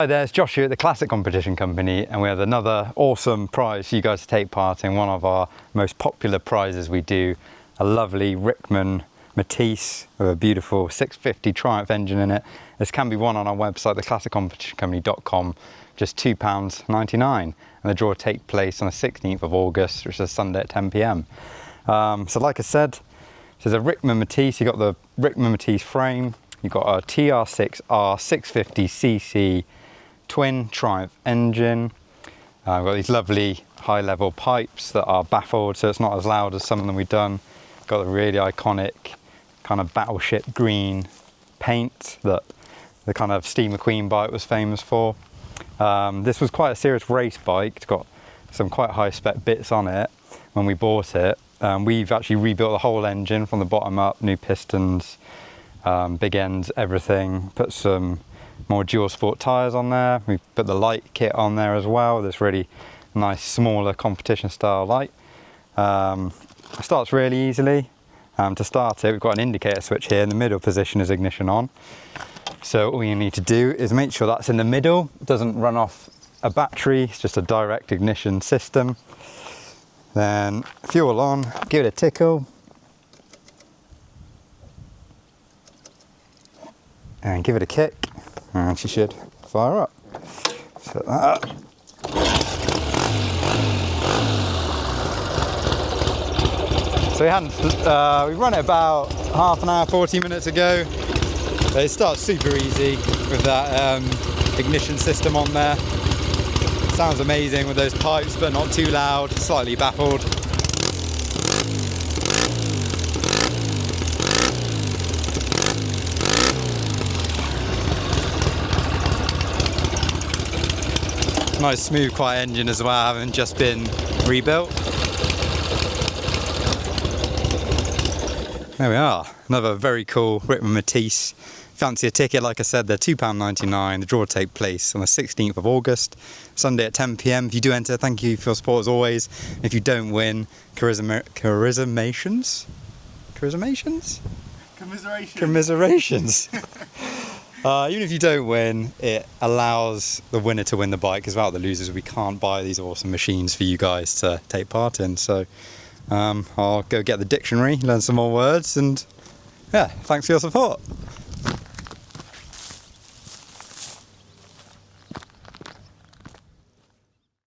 Hi there, it's Josh here at the Classic Competition Company, and we have another awesome prize for you guys to take part in. One of our most popular prizes we do, a lovely Rickman Métisse with a beautiful 650 Triumph engine in it. This can be won on our website, theclassiccompetitioncompany.com, just £2.99, and the draw will take place on the 16th of August, which is a Sunday at 10 PM. So like I said, this is a Rickman Métisse. You've got the Rickman Métisse frame, you've got a TR6R 650cc twin Triumph engine. We've got these lovely high level pipes that are baffled, so it's not as loud as some of them we've done. Got the really iconic kind of battleship green paint that the kind of Steve McQueen bike was famous for. This was quite a serious race bike. It's got some quite high spec bits on it when we bought it. We've actually rebuilt the whole engine from the bottom up, new pistons, big ends, everything. Put some more dual sport tyres on there. We put the light kit on there as well, this really nice smaller competition style light. It starts really easily. To start it, we've got an indicator switch here. In the middle position is ignition on. So all you need to do is make sure that's in the middle. It doesn't run off a battery, it's just a direct ignition system. Then fuel on, give it a tickle. And give it a kick. And she should fire up. Set that up. So we run it about half an hour, 40 minutes ago. It starts super easy with that ignition system on there. Sounds amazing with those pipes, but not too loud, slightly baffled. Nice smooth quiet engine as well, having just been rebuilt. There we are, another very cool Rickman Métisse. Fancy a ticket, like I said, they're £2.99. The draw will take place on the 16th of August, Sunday at 10 PM. If you do enter, thank you for your support as always. If you don't win, commiserations? Even if you don't win, it allows the winner to win the bike, because without the losers we can't buy these awesome machines for you guys to take part in. So I'll go get the dictionary, learn some more words, and yeah, thanks for your support.